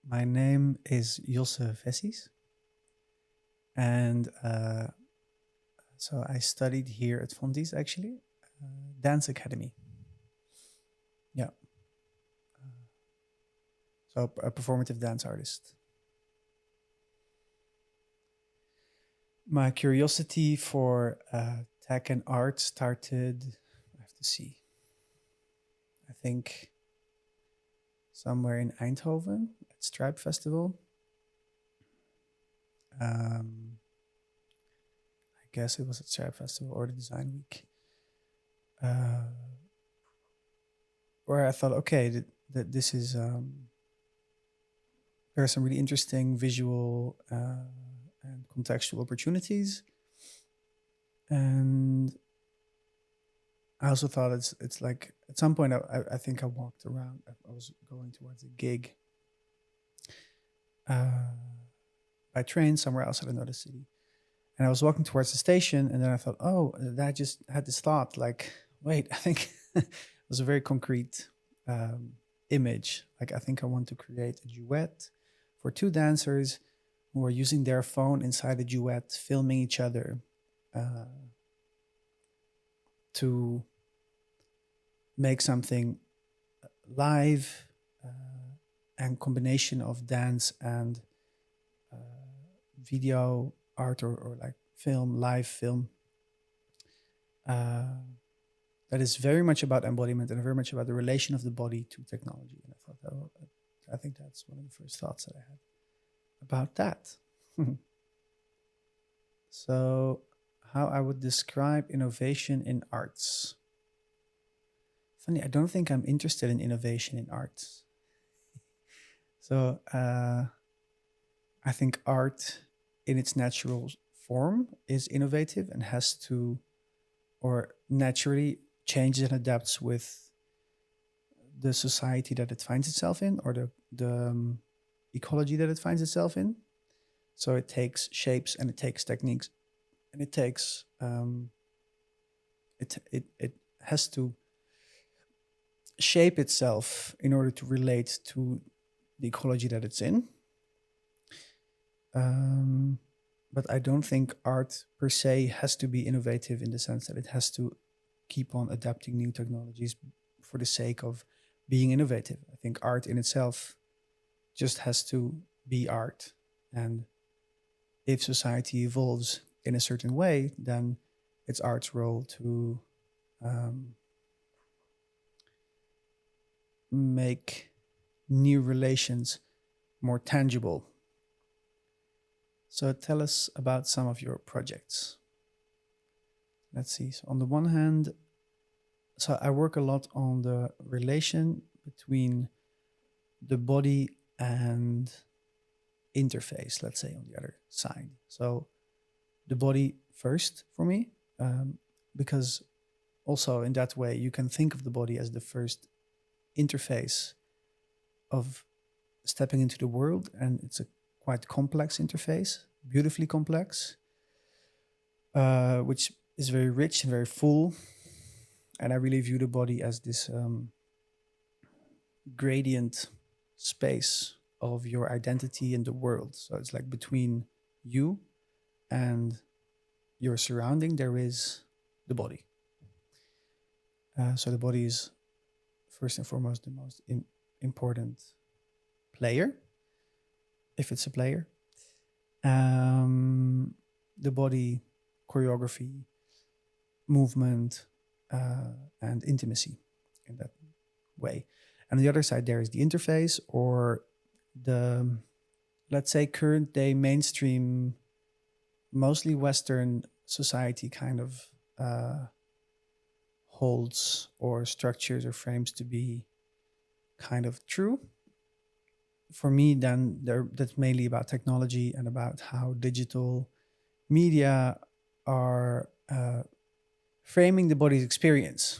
My name is Josse Vessies, and so I studied here at Fontys actually, Dance Academy. Yeah, so a performative dance artist. My curiosity for tech and art started. I have to see. I think somewhere in Eindhoven at Stripe Festival. Um, I guess it was at Stripe Festival or the Design Week. Uh, where I thought, okay, that this is there are some really interesting visual and contextual opportunities, and I also thought it's like at some point I think I walked around. I was going towards a gig uh, by train somewhere else in another city, and I was walking towards the station, and then I thought, oh, that I just had this thought like, wait, I think it was a very concrete um, image. Like I think I want to create a duet for two dancers who are using their phone inside a duet, filming each other uh, to make something live and combination of dance and uh, video art or like film, live film. Uh, that is very much about embodiment and very much about the relation of the body to technology. And I thought, oh, I think that's one of the first thoughts that I had about that. So, how I would describe innovation in arts. Funny, I don't think I'm interested in innovation in arts. So, I think art in its natural form is innovative and has to, or naturally changes and adapts with the society that it finds itself in, or the ecology that it finds itself in. So it takes shapes and it takes techniques and it takes it has to shape itself in order to relate to the ecology that it's in. Um, but I don't think art per se has to be innovative in the sense that it has to keep on adapting new technologies for the sake of being innovative. I think art in itself just has to be art. And if society evolves in a certain way, then it's art's role to um, make new relations more tangible. So tell us about some of your projects. Let's see. So on the one hand, so I work a lot on the relation between the body and interface, let's say on the other side. So the body first for me, because also in that way you can think of the body as the first interface of stepping into the world, and it's a quite complex interface, beautifully complex, which is very rich and very full. And I really view the body as this gradient space of your identity in the world. So it's like between you and your surrounding, there is the body. So the body is first and foremost the most important player, if it's a player. The body, choreography, movement, and intimacy in that way. And on the other side, there is the interface or the, let's say, current day mainstream, mostly Western society kind of holds or structures or frames to be kind of true. For me, then that's mainly about technology and about how digital media are framing the body's experience.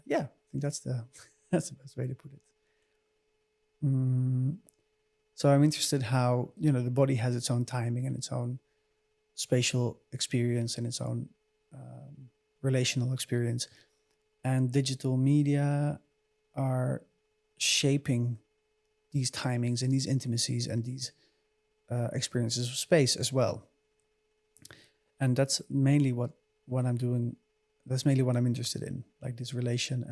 Yeah, I think that's the that's the best way to put it. Mm, so I'm interested how the body has its own timing and its own spatial experience and its own relational experience, and digital media are shaping these timings and these intimacies and these experiences of space as well. And that's mainly what I'm doing. That's mainly what I'm interested in, like this relation.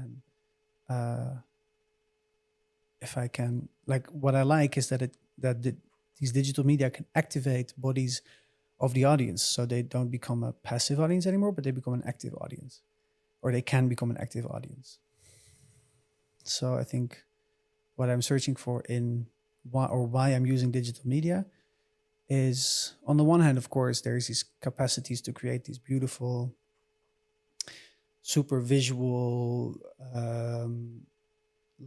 And if I can, like, what I like is that these digital media can activate bodies of the audience, so they don't become a passive audience anymore, but they become an active audience, or they can become an active audience. So I think what I'm searching for in why I'm using digital media is, on the one hand, of course, there's these capacities to create these beautiful, super visual,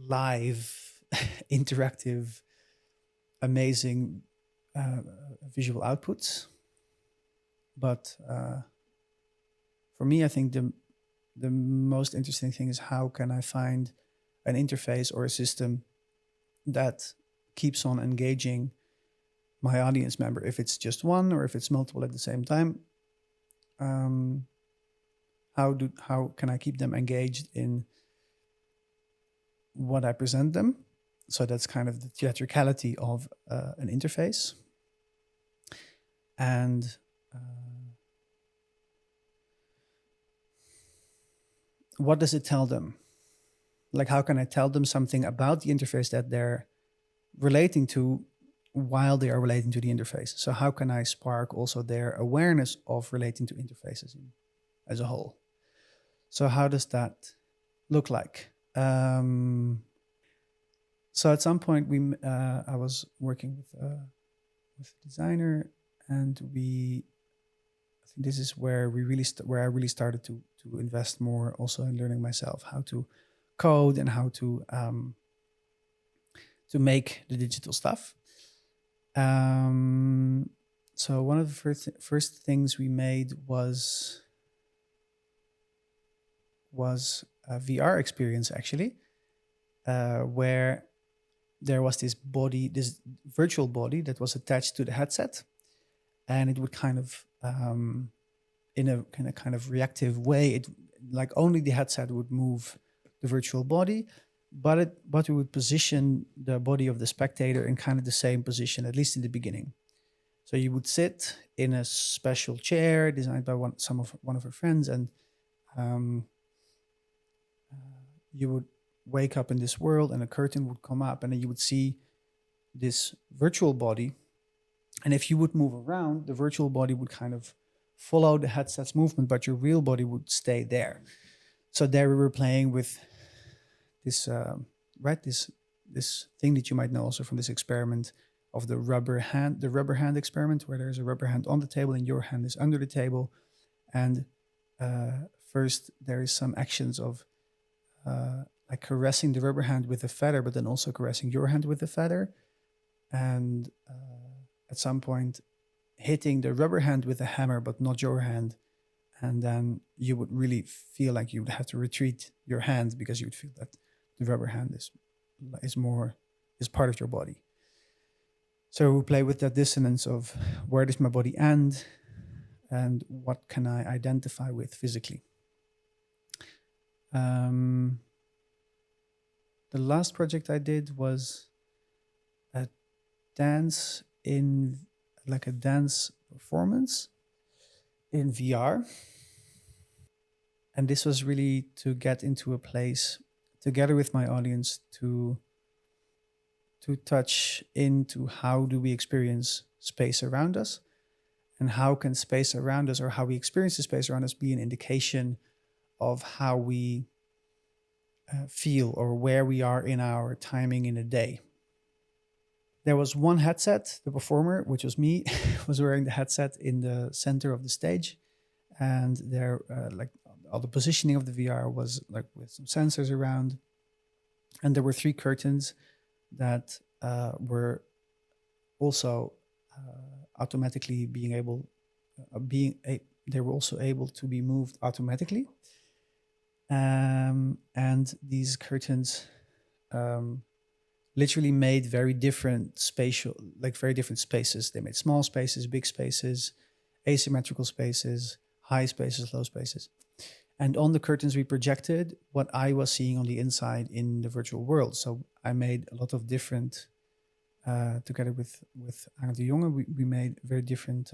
live, interactive, amazing visual outputs. But for me, I think the most interesting thing is, how can I find an interface or a system that keeps on engaging my audience member, if it's just one or if it's multiple at the same time. How can I keep them engaged in what I present them? So that's kind of the theatricality of an interface. And what does it tell them? Like, how can I tell them something about the interface that they're relating to while they are relating to the interface? So how can I spark also their awareness of relating to interfaces as a whole? So how does that look like? So at some point, I was working with a designer, and I think this is where where I really started to invest more also in learning myself how to code and how to make the digital stuff. So one of the first things we made was a VR experience, actually, where there was this virtual body that was attached to the headset, and it would kind of, in a kind of reactive way, like only the headset would move the virtual body, but we would position the body of the spectator in kind of the same position, at least in the beginning. So you would sit in a special chair designed by one of her friends, and you would wake up in this world, and a curtain would come up, and then you would see this virtual body. And if you would move around, the virtual body would kind of follow the headset's movement, but your real body would stay there. So there we were playing with this, this thing that you might know also from this experiment of the rubber hand experiment, where there's a rubber hand on the table and your hand is under the table. And first there is some actions of like caressing the rubber hand with a feather, but then also caressing your hand with a feather. And at some point hitting the rubber hand with a hammer, but not your hand. And then you would really feel like you would have to retreat your hand, because you would feel that the rubber hand is part of your body. So we play with that dissonance of, where does my body end and what can I identify with physically? The last project I did was a dance performance in VR. And this was really to get into a place together with my audience to touch into, how do we experience space around us, and how can space around us, or how we experience the space around us, be an indication of how we feel, or where we are in our timing in a day. There was one headset, the performer, which was me, was wearing the headset in the center of the stage. And there, like, all the positioning of the VR was like with some sensors around. And there were 3 curtains that were also automatically they were also able to be moved automatically. And these curtains literally made very different spaces. They made small spaces, big spaces, asymmetrical spaces, high spaces, low spaces. And on the curtains, we projected what I was seeing on the inside in the virtual world. So I made a lot of different together with Arend de Jonge, we made very different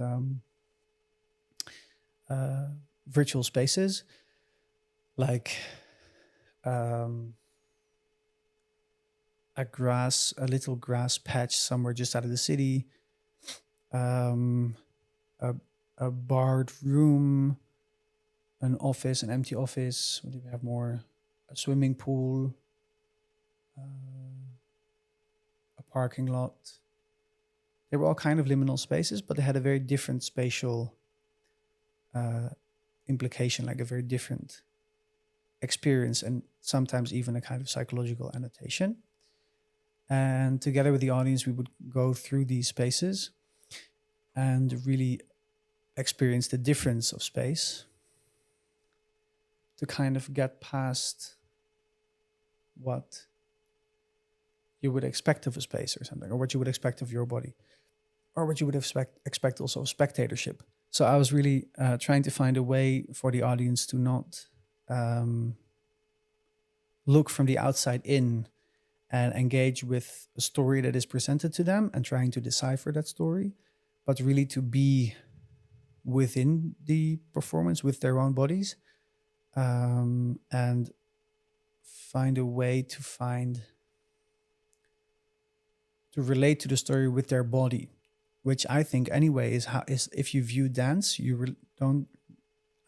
virtual spaces, like a little grass patch somewhere just out of the city, um, a, a barred room, an office, an empty office. What do we have more? A swimming pool, a parking lot. They were all kind of liminal spaces, but they had a very different spatial implication, like a very different experience, and sometimes even a kind of psychological annotation. And together with the audience, we would go through these spaces and really experience the difference of space to kind of get past what you would expect of a space or something, or what you would expect of your body, or what you would expect also of spectatorship. So I was really trying to find a way for the audience to not look from the outside in and engage with a story that is presented to them and trying to decipher that story, but really to be within the performance with their own bodies, and find a way to relate to the story with their body, which I think anyway is if you view dance, don't.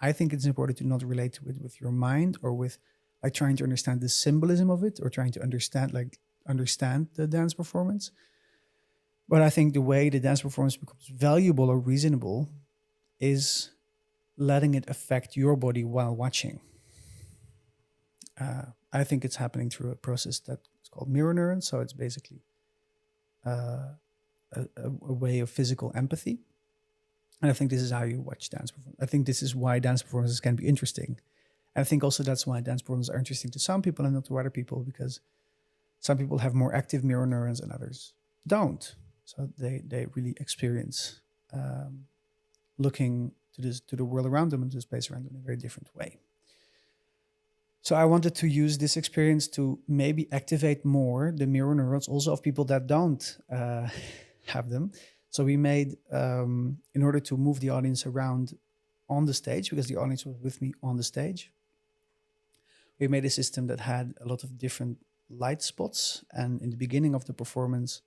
I think it's important to not relate to it with your mind or with like trying to understand the symbolism of it or trying to understand the dance performance. But I think the way the dance performance becomes valuable or reasonable is letting it affect your body while watching. I think it's happening through a process that's called mirror neurons. So it's basically a way of physical empathy. And I think this is how you watch dance performance. I think this is why dance performances can be interesting. And I think also that's why dance performances are interesting to some people and not to other people, because some people have more active mirror neurons and others don't. So they really experience looking to the world around them and to the space around them in a very different way. So I wanted to use this experience to maybe activate more the mirror neurons also of people that don't have them. So we made, in order to move the audience around on the stage, because the audience was with me on the stage, we made a system that had a lot of different light spots. And in the beginning of the performance,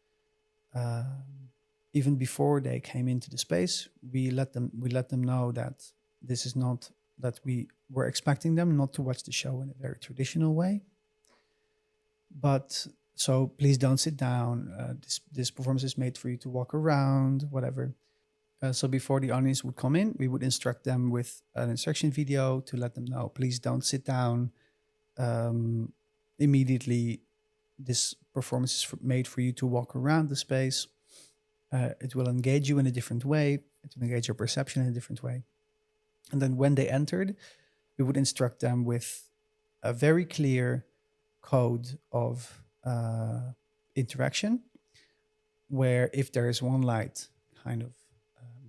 even before they came into the space, we let them know that this is not, that we were expecting them not to watch the show in a very traditional way. But so please don't sit down. This performance is made for you to walk around, whatever. So before the audience would come in, we would instruct them with an instruction video to let them know, please don't sit down. Immediately, this performance is made for you to walk around the space. It will engage you in a different way. It will engage your perception in a different way. And then when they entered, we would instruct them with a very clear code of interaction, where if there is one light kind of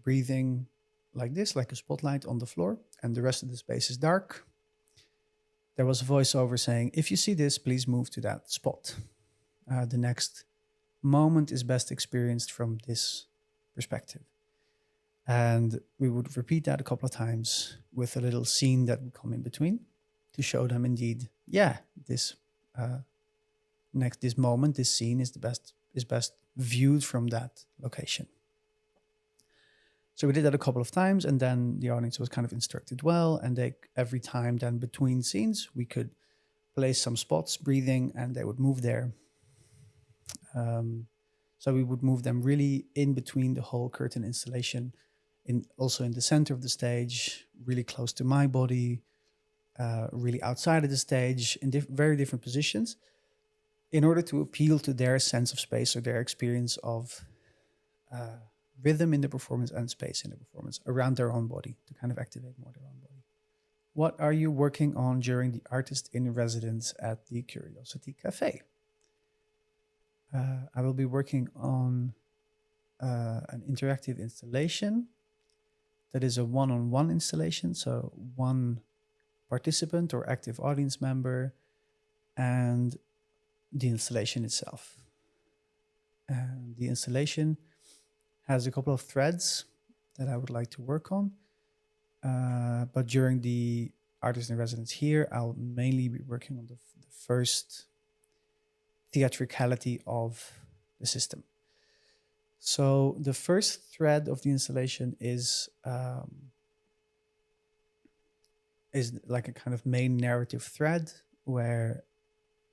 breathing like this, like a spotlight on the floor, and the rest of the space is dark, there was a voiceover saying, if you see this, please move to that spot. The next moment is best experienced from this perspective. And we would repeat that a couple of times with a little scene that would come in between to show them indeed, yeah, this moment, this scene is best viewed from that location. So we did that a couple of times, and then the audience was kind of instructed well, and every time then between scenes, we could place some spots, breathing, and they would move there. So we would move them really in between the whole curtain installation, also in the center of the stage, really close to my body, really outside of the stage, in very different positions, in order to appeal to their sense of space or their experience of rhythm in the performance and space in the performance around their own body, to kind of activate more their own body. What are you working on during the artist in residence at the Curiosity Cafe? I will be working on an interactive installation that is a one-on-one installation. So one participant or active audience member and the installation itself. And the installation has a couple of threads that I would like to work on. But during the artist in residence here, I'll mainly be working on the first theatricality of the system. So the first thread of the installation is like a kind of main narrative thread where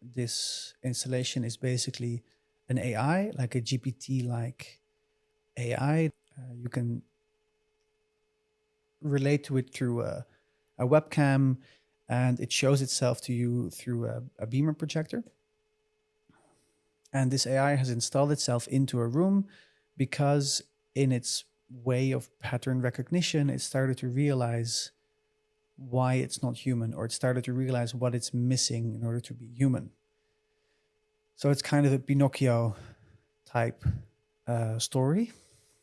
this installation is basically an AI, like a GPT-like AI. You can relate to it through a webcam, and it shows itself to you through a beamer projector. And this AI has installed itself into a room because in its way of pattern recognition, it started to realize why it's not human, or it started to realize what it's missing in order to be human. So it's kind of a Pinocchio type story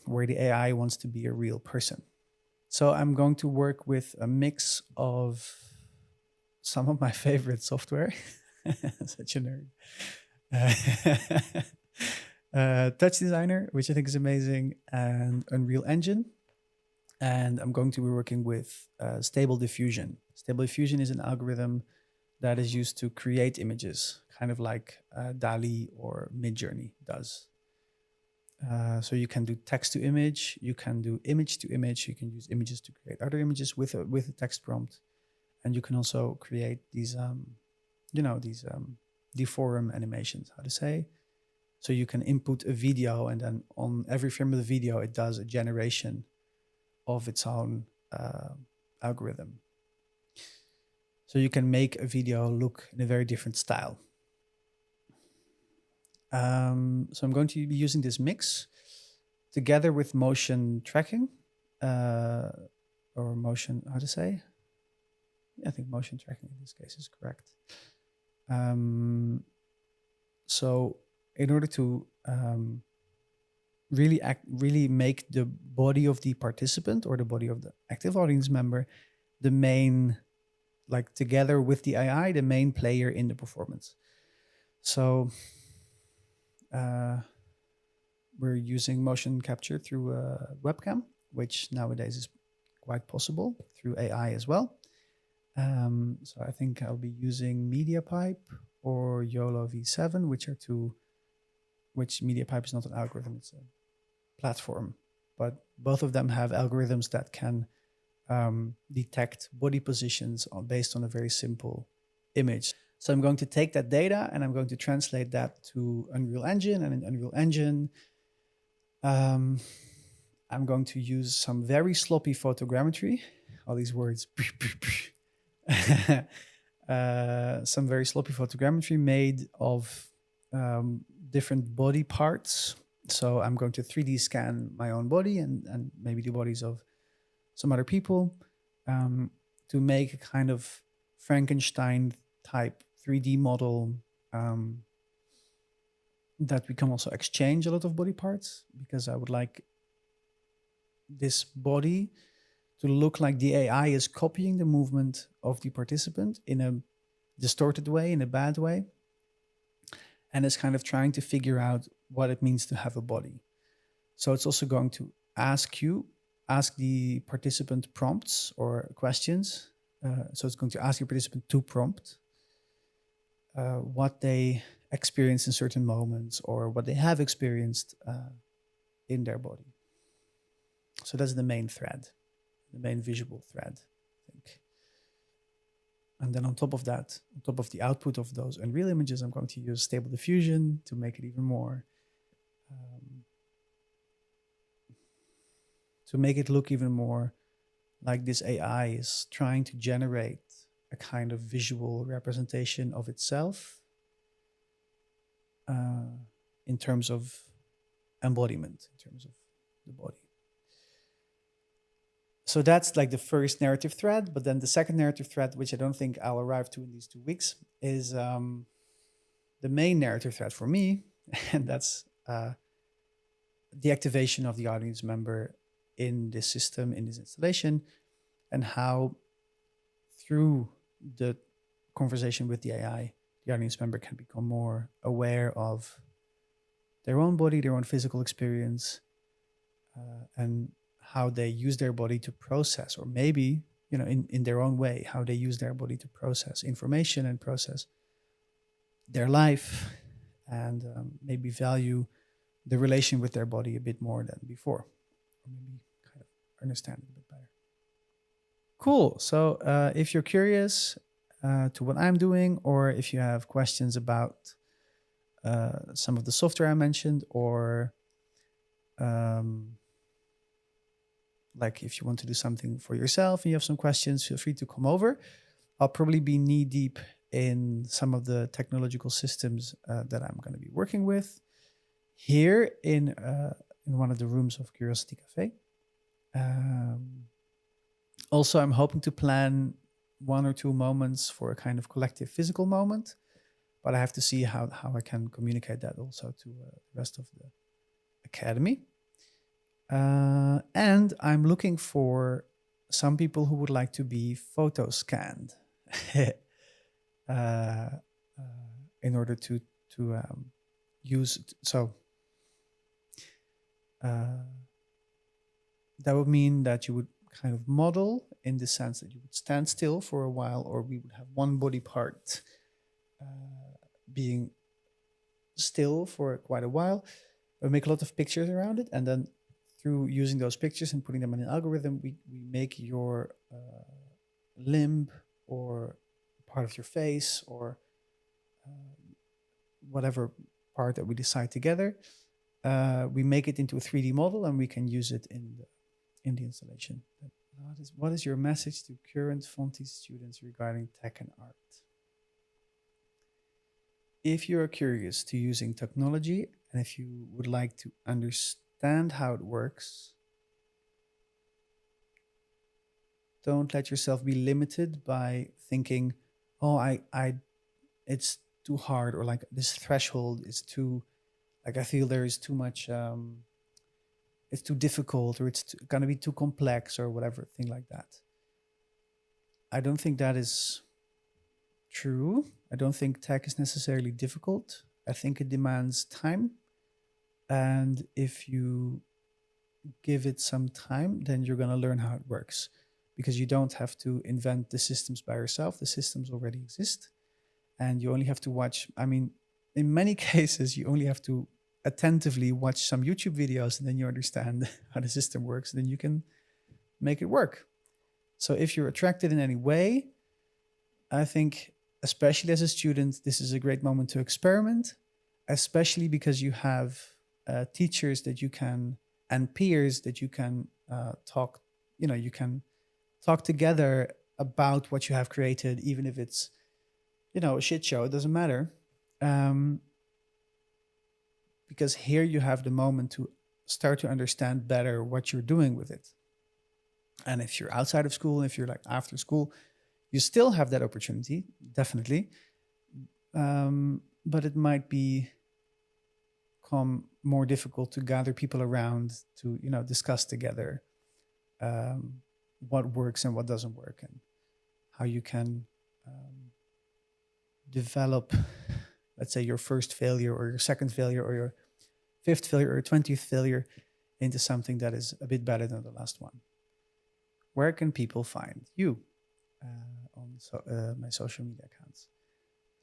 where the AI wants to be a real person. So I'm going to work with a mix of some of my favorite software. Such a nerd. Touch Designer, which I think is amazing, and Unreal Engine. And I'm going to be working with Stable Diffusion. Stable Diffusion is an algorithm that is used to create images, kind of like DALL-E or Midjourney does. So you can do text to image, you can do image to image, you can use images to create other images with a text prompt, and you can also create these, deform animations. How to say? So you can input a video, and then on every frame of the video, it does a generation of its own algorithm. So you can make a video look in a very different style. So I'm going to be using this mix together with motion tracking, or motion, how to say? Yeah, I think motion tracking in this case is correct. So in order to really make the body of the participant or the body of the active audience member the main, like together with the AI, the main player in the performance. So we're using motion capture through a webcam, which nowadays is quite possible through AI as well. So I think I'll be using MediaPipe or YOLO V7, which MediaPipe is not an algorithm, it's a platform. But both of them have algorithms that can detect body positions based on a very simple image. So I'm going to take that data and I'm going to translate that to Unreal Engine. And in Unreal Engine, I'm going to use some very sloppy photogrammetry. All these words. Some very sloppy photogrammetry made of different body parts. So I'm going to 3D scan my own body and maybe the bodies of some other people to make a kind of Frankenstein type 3D model that we can also exchange a lot of body parts, because I would like this body to look like the AI is copying the movement of the participant in a distorted way, in a bad way, and is kind of trying to figure out what it means to have a body. So it's also going to ask the participant prompts or questions. So it's going to ask your participant to prompt what they experience in certain moments or what they have experienced in their body. So that's the main thread, the main visual thread, I think. And then on top of that, on top of the output of those Unreal images, I'm going to use Stable Diffusion to make it even more, to make it look even more like this AI is trying to generate a kind of visual representation of itself in terms of embodiment, in terms of the body. So that's like the first narrative thread. But then the second narrative thread, which I don't think I'll arrive to in these 2 weeks, is the main narrative thread for me. And that's the activation of the audience member in this system, in this installation, and how through the conversation with the AI, the audience member can become more aware of their own body, their own physical experience, and how they use their body to process, or maybe, in their own way, how they use their body to process information and process their life, and maybe value the relation with their body a bit more than before, or maybe kind of understand it a bit better. Cool. So if you're curious to what I'm doing, or if you have questions about some of the software I mentioned, or um, like if you want to do something for yourself and you have some questions, feel free to come over. I'll probably be knee deep in some of the technological systems that I'm going to be working with here in one of the rooms of Curiosity Cafe. Also, I'm hoping to plan 1 or 2 moments for a kind of collective physical moment, but I have to see how I can communicate that also to the rest of the academy. And I'm looking for some people who would like to be photo scanned in order to use. So that would mean that you would kind of model, in the sense that you would stand still for a while, or we would have one body part being still for quite a while. We make a lot of pictures around it, and then through using those pictures and putting them in an algorithm, we make your limb or part of your face, or whatever part that we decide together. We make it into a 3D model, and we can use it in the installation. What is your message to current Fontys students regarding tech and art? If you are curious to using technology, and if you would like to understand how it works, don't let yourself be limited by thinking, oh, it's too hard, or like this threshold is too, like I feel there is too much, it's too difficult, or it's going to be too complex, or whatever thing like that. I don't think that is true. I don't think tech is necessarily difficult. I think it demands time. And if you give it some time, then you're going to learn how it works, because you don't have to invent the systems by yourself. The systems already exist, and you only have to watch. I mean, in many cases, you only have to attentively watch some YouTube videos, and then you understand how the system works, and then you can make it work. So if you're attracted in any way, I think, especially as a student, this is a great moment to experiment, especially because you have teachers that you can, and peers that you can talk, you can talk together about what you have created, even if it's, a shit show, it doesn't matter. Because here you have the moment to start to understand better what you're doing with it. And if you're outside of school, if you're like after school, you still have that opportunity, definitely. But it might become more difficult to gather people around to, discuss together what works and what doesn't work, and how you can develop, let's say, your first failure, or your second failure, or your 5th failure, or 20th failure into something that is a bit better than the last one. Where can people find you? On my social media accounts.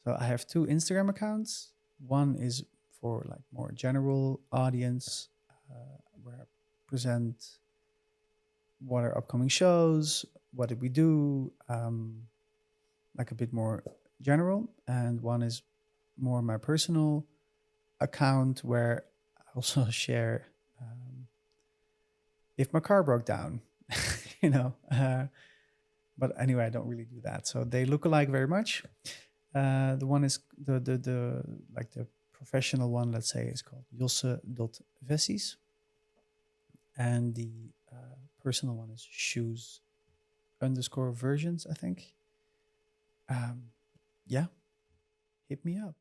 So I have 2 Instagram accounts. One is for like more general audience, where I present what are upcoming shows, what did we do, like a bit more general. And one is more my personal account, where I also share if my car broke down, but anyway, I don't really do that. So they look alike very much. The one is the like the professional one, let's say, is called Josse.Vessies. And the personal one is shoes_versions, I think. Yeah, hit me up.